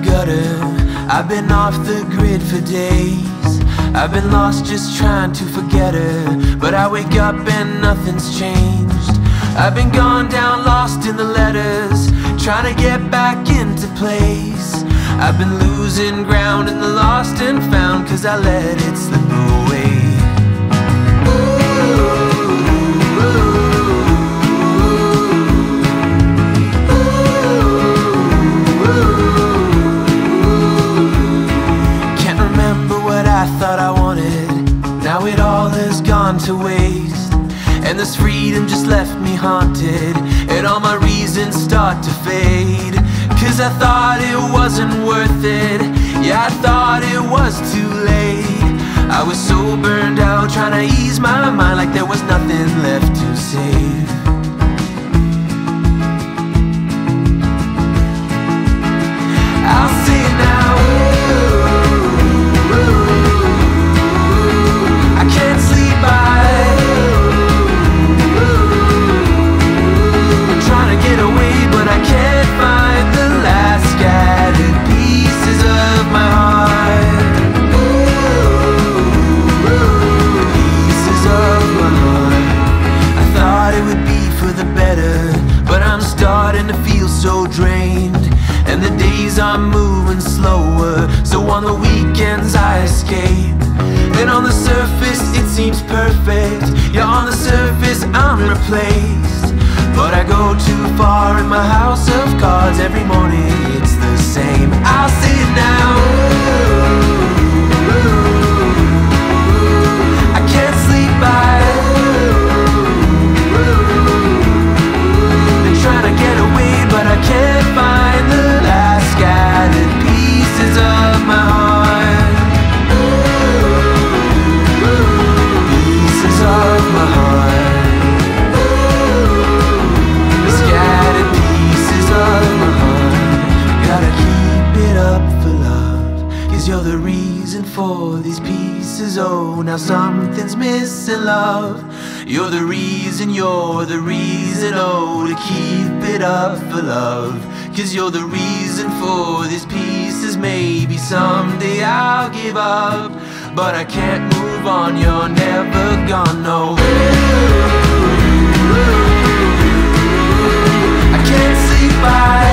gutter. I've been off the grid for days. I've been lost just trying to forget her, but I wake up and nothing's changed. I've been gone down, lost in the letters, trying to get back into place. I've been losing ground in the lost and found, 'cause I let it slip away. Can't remember what I thought I wanted. Now it all has gone to waste, and this freedom just left me haunted, and all my reasons start to fade. 'Cause I thought it wasn't worth it. Yeah, I thought it was too late. I was so burned out, trying to ease my mind like there was nothing left to save. I'll say it now. I can't sleep by. I'm trying to get away, but I can't find the last scattered pieces of my heart. Pieces of my heart. I thought it would be for the better, but I'm starting to feel so drained, and the days are moving slower, so on the weekends I escape. And on the surface it seems perfect. Yeah, on the surface I'm replaced, but I go too far in my house of cards. Every morning it's the same. I'll say it now. I can't sleep by. Been trying to get away, but I can't find the last scattered pieces of my heart. Pieces of my heart. Scattered pieces of my heart. Gotta keep it up for love, 'cause you're the reason for these pieces. Oh, now something's missing, love. You're the reason, oh, to keep it up for love. 'Cause you're the reason for these pieces. Maybe someday I'll give up, but I can't move on, you're never gone, no. I can't sleep by.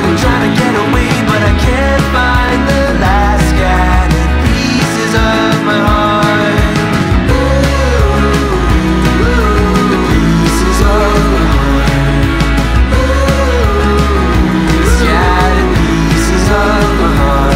I'm trying to get away, but I can't find the last scattered pieces of my heart. The pieces of my heart. The scattered pieces of my heart.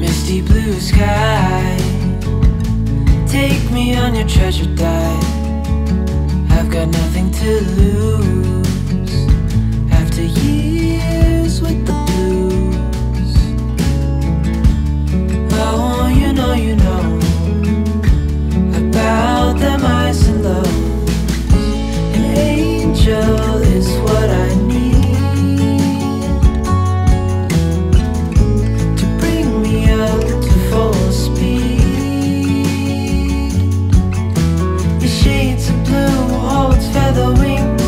Misty blue sky, take me on your treasure dive. I've got nothing to lose after years with the blues. Oh, you know about them ice and lows. An angel is what I need to bring me up to full speed. Your shades of blue holds feather wings,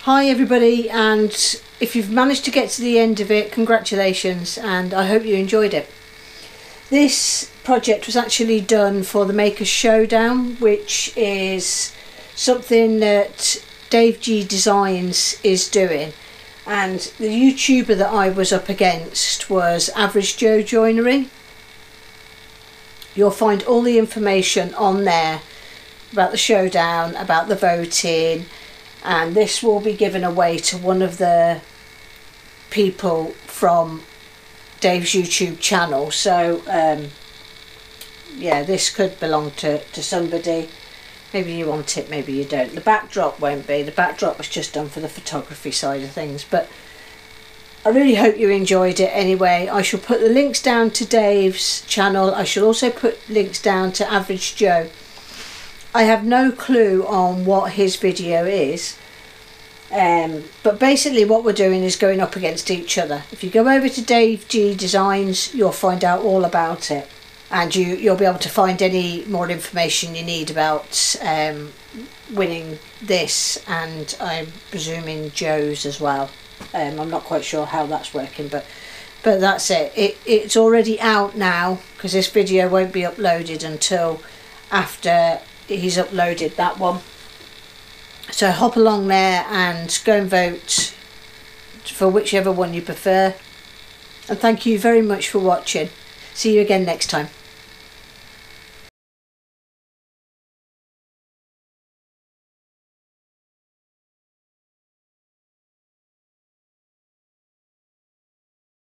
Hi everybody, and if you've managed to get to the end of it, congratulations, and I hope you enjoyed it. This project was actually done for the Makers Showdown, which is something that Dave G Designs is doing, and the YouTuber that I was up against was Average Joe Joinery. You'll find all the information on there about the showdown, about the voting, and this will be given away to one of the people from Dave's YouTube channel. So yeah, this could belong to somebody. Maybe you want it, maybe you don't. The backdrop won't be. The backdrop was just done for the photography side of things, but I really hope you enjoyed it anyway. I shall put the links down to Dave's channel. I shall also put links down to Average Joe. I have no clue on what his video is, but basically what we're doing is going up against each other. If you go over to Dave G Designs, you'll find out all about it, and you'll be able to find any more information you need about winning this, and I'm presuming Joe's as well. I'm not quite sure how that's working, but that's it. It's already out now, because this video won't be uploaded until after he's uploaded that one. So hop along there and go and vote for whichever one you prefer. And thank you very much for watching. See you again next time.